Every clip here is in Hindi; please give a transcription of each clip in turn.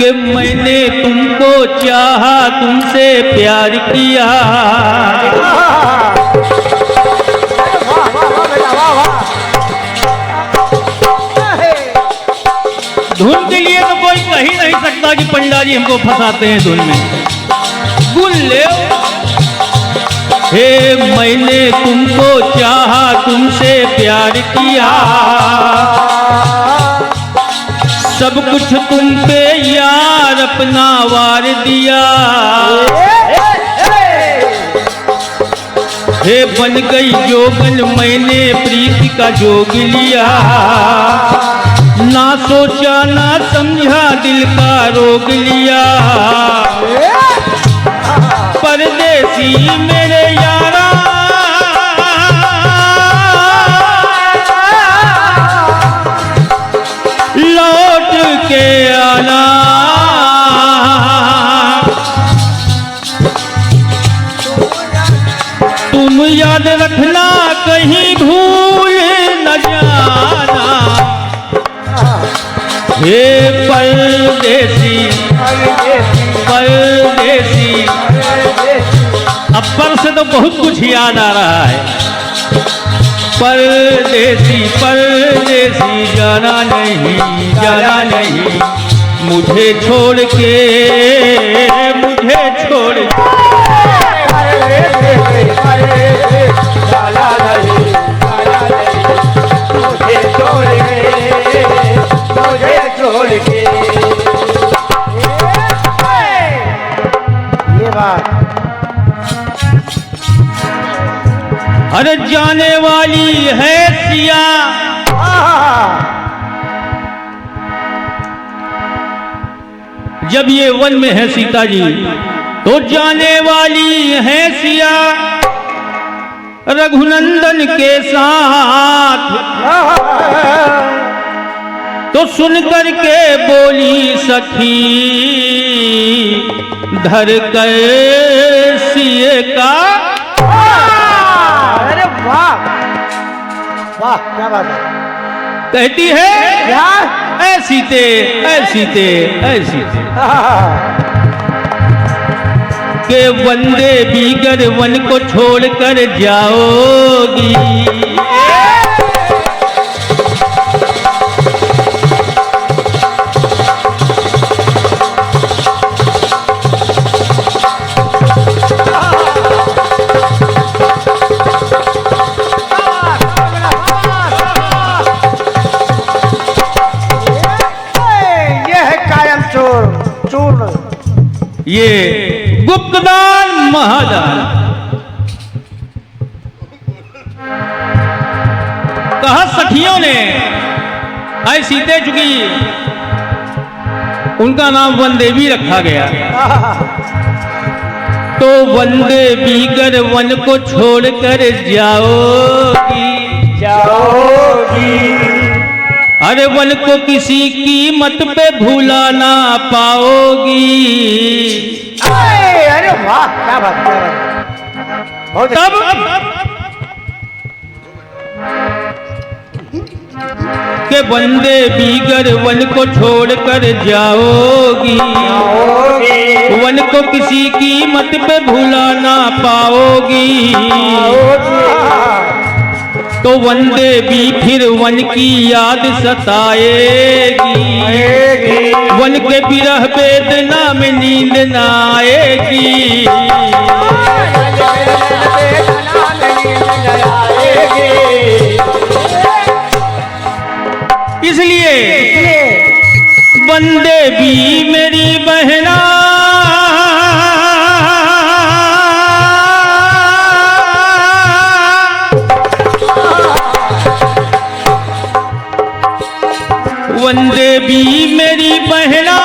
कि मैंने तुमको चाहा, तुमसे प्यार किया। धुन के लिए तो कोई कह ही नहीं सकता कि पंडा जी हमको फंसाते हैं धुन में। गुल ले हे मैंने तुमको चाहा, तुमसे प्यार किया, सब कुछ तुम पे यार अपना वार दिया। हे बन गई जोगन मैंने प्रीति का जोग लिया, ना सोचा ना समझा दिल का रोग लिया। परदेसी मेरे यारा लौट के आना, तुम याद रखना कहीं भूल न जाना। हे परदेसी परदेसी, अब पर से तो बहुत कुछ याद आ रहा है। परदेसी परदेसी जाना नहीं, जाना नहीं मुझे छोड़ के, मुझे छोड़ के। अरे जाने वाली है सिया, जब ये वन में है सीता जी तो जाने वाली है सिया रघुनंदन के साथ। तो सुन कर के बोली सखी धर कर सिए का। वाह वाह क्या बात है। कहती है क्या ऐसी ते ऐसी ते ऐसी के वंदे बीगर वन को छोड़कर जाओगी। ये गुप्तदान महादान कहा सखियों ने ऐसी दे चुकी, उनका नाम वनदेवी रखा गया। तो वंदे बीगर वन को छोड़कर जाओगी, जाओगी। अरे वन को किसी कीमत पे भूला ना पाओगी। अरे वाह क्या बात है। तब के वंदे बीगर वन को छोड़कर जाओगी, वन को किसी कीमत पे भूला ना पाओगी। तो वंदे भी फिर वन की याद सताएगी, वन के विरह वेदना में नींद न आएगी। इसलिए वंदे भी मेरी बहना वंदे भी मेरी बहना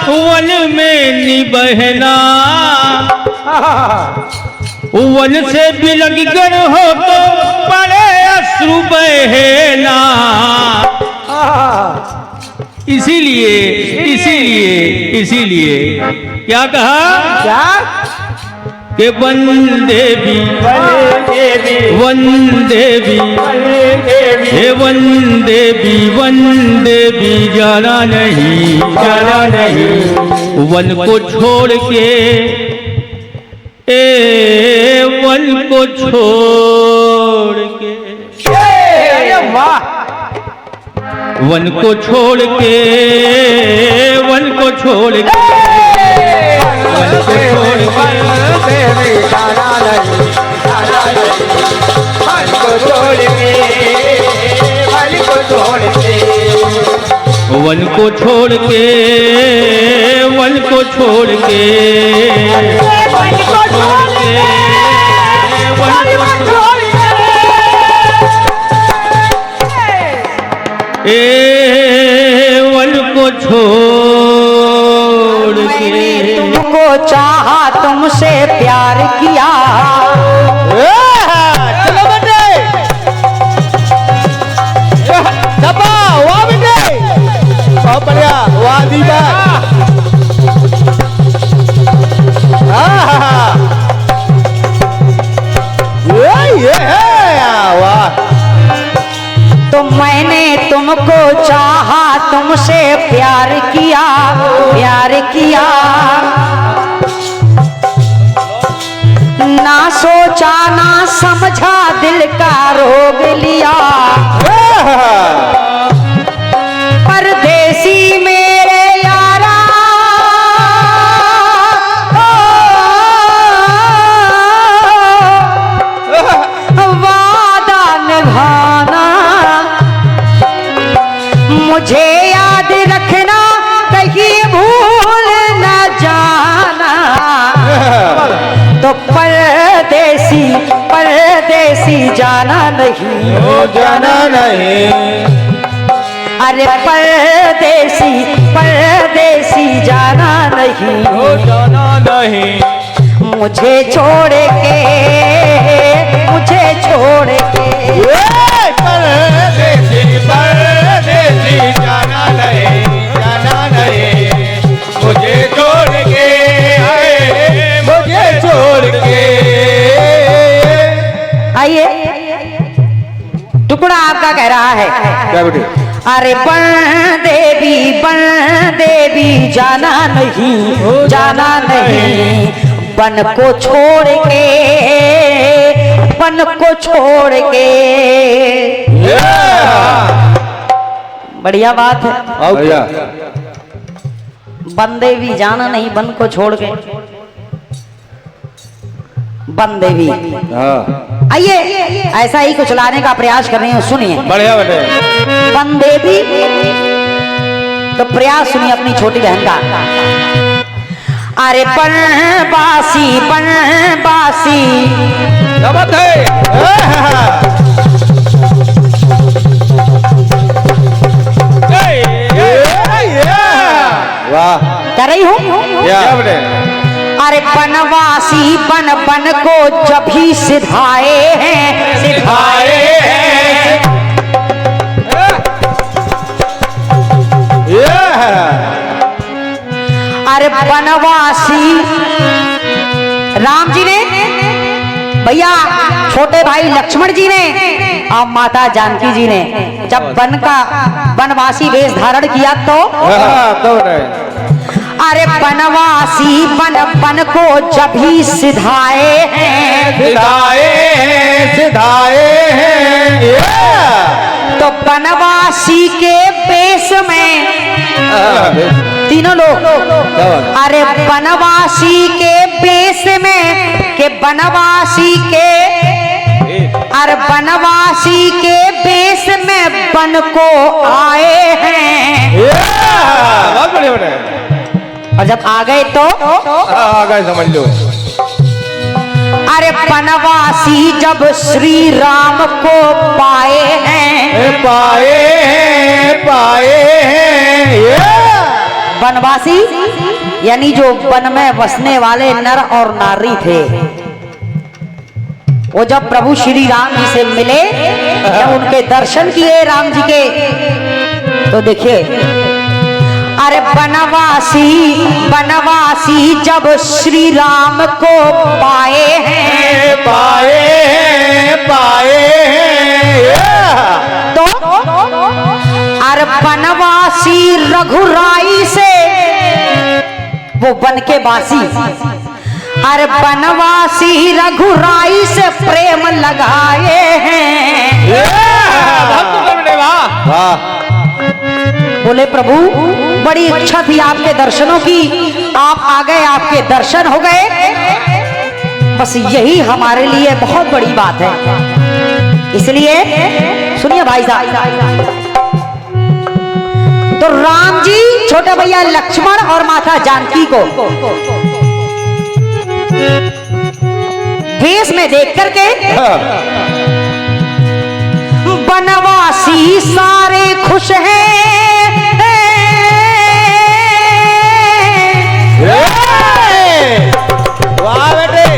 वन में निबहना। वन से बिलग कर हो तो पड़े अश्रु बहना। इसीलिए इसीलिए इसीलिए क्या कहा, क्या के वंदे भी वन देवी हे वन देवी जाना नहीं वन को छोड़ के वन को छोड़ के अरे वाह वन को छोड़ के वन को छोड़ के वन को छोड़ के देवी जाना नहीं मन को छोड़ के मन को छोड़ के वन को छोड़ के वन को छोड़ के मन को छोड़ के मन को छोड़ के वन को छोड़ के तुमको चाहा तुमसे प्यार किया चलो बेटे दबा वाह बेटे बहुत बढ़िया वाह दीपा ये वाह तो मैंने तुमको चाहा तुमसे प्यार किया ना सोचा ना समझा दिल का रोग लिया परदेसी मेरे यारा वादा निभाना मुझे याद रखना कहीं भूल न जाना तो परदेसी जाना नहीं जाना नहीं अरे परदेसी जाना नहीं जाना नहीं मुझे छोड़ के परदेसी जाना नहीं मुझे छोड़ के मुझे छोड़ के आइए टुकड़ा आपका कह रहा है क्या बेटे अरे बन देवी जाना नहीं बन को छोड़ के बढ़िया बात है भैया बन देवी जाना नहीं बन को छोड़ के बन देवी हाँ आइए ऐसा ही कुछ लाने का प्रयास कर रही हूँ सुनिए बढ़िया बेटे बन देवी तो प्रयास सुनिए अपनी छोटी बहन का अरे बनवासी नमत है वाह कर रही हूँ क्या बेटे अरे बनवासी बन को जब ही सिधाए हैं अरे बनवासी राम जी ने भैया छोटे भाई लक्ष्मण जी ने और माता जानकी जी ने जब बनवासी वेश धारण किया तो अरे बनवासी बन को जब ही सिधाए हैं तो बनवासी के बेस में तीनों लोग अरे बनवासी के बेस में के बनवासी के बेस में बन को आए हैं बहुत बढ़िया बेटे और जब आ गए तो आ गए समझ लो अरे बनवासी जब श्री राम को पाए हैं बनवासी यानी जो वन में बसने वाले नर और नारी थे वो जब प्रभु श्री राम जी से मिले जब उनके दर्शन किए राम जी के तो देखिए अरे बनवासी जब श्री राम को पाए हैं पाए हैं। तो अरे बनवासी रघुराई से वो बन के बासी, अरे बनवासी रघुराई से प्रेम लगाए हैं। वाह बोले प्रभु बड़ी इच्छा थी आपके दर्शनों की, आप आ गए, आपके दर्शन हो गए, बस यही हमारे लिए बहुत बड़ी बात है। इसलिए सुनिए भाई साहब, तो राम जी छोटे भैया लक्ष्मण और माता जानकी को वेश में देख करके बनवासी सारे खुश हैं। वाह बेटे,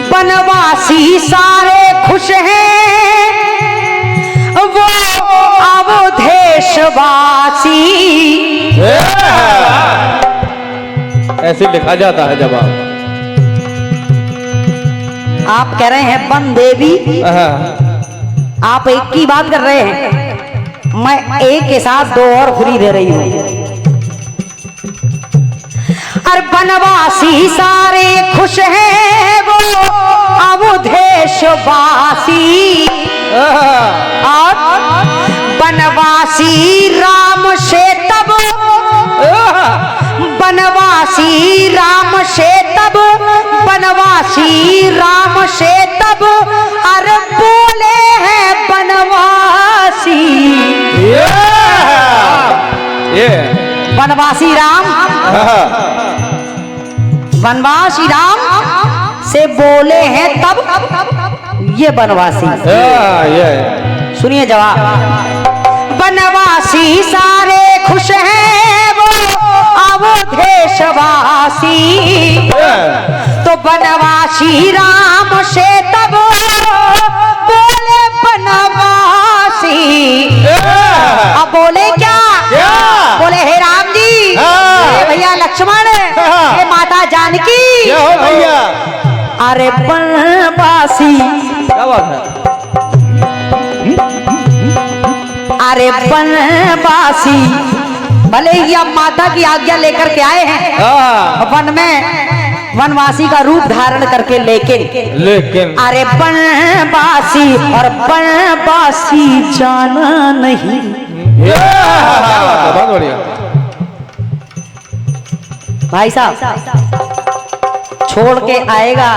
बनवासी सारे खुश हैं, वो अवधेशवासी। ऐसे लिखा जाता है जब आप कह रहे हैं बन देवी, आप एक की बात कर रहे हैं, मैं एक के साथ दो और फ्री दे रही हूं। और बनवासी सारे खुश हैं, वो अवधेशवासी, और बनवासी राम से तब, बनवासी राम से तब, बनवासी राम से तब, अरे बोले हैं बनवासी। बनवासी राम, बनवासी राम से बोले हैं तब ये बनवासी। सुनिए जवाब, बनवासी सारे खुश हैं, वो अवधेशवासी, तो बनवासी राम से तब बोले बनवासी। अब बोले क्या? बोले हे राम जी, हे भैया लक्ष्मण, हे माता जानकी, भैया अरे बनवासी, क्या बात है? अरे बनवासी भले ही आप माता की आज्ञा लेकर के आए हैं वन में, वनवासी का रूप धारण करके, लेकिन अरे बनवासी और बनवासी जाना नहीं। बहुत बढ़िया भाई साहब छोड़ के आएगा,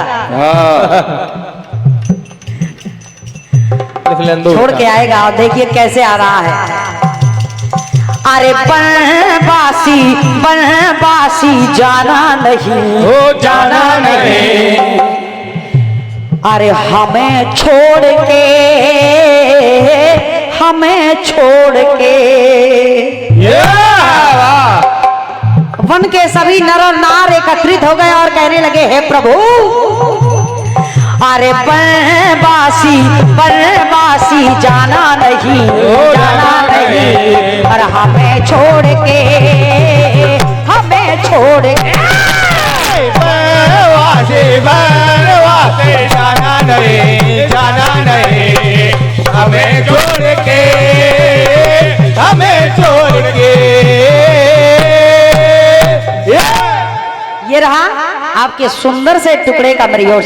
छोड़ के आएगा, और देखिए कैसे आ रहा है। अरे बनवासी, बनवासी जाना नहीं, हो जाना नहीं, अरे हमें छोड़ के, हमें छोड़ के। वन के सभी नर और नार एकत्रित हो गए और कहने लगे हे प्रभु, अरे बनवासी, बनवासी जाना नहीं, जाना नहीं, और हमें छोड़ के, हमें छोड़ के। बनवासी, बनवासी जाना नहीं, जाना नहीं, हमें छोड़ के, हमें छोड़ के। ये रहा आपके सुंदर से टुकड़े का मरियोश।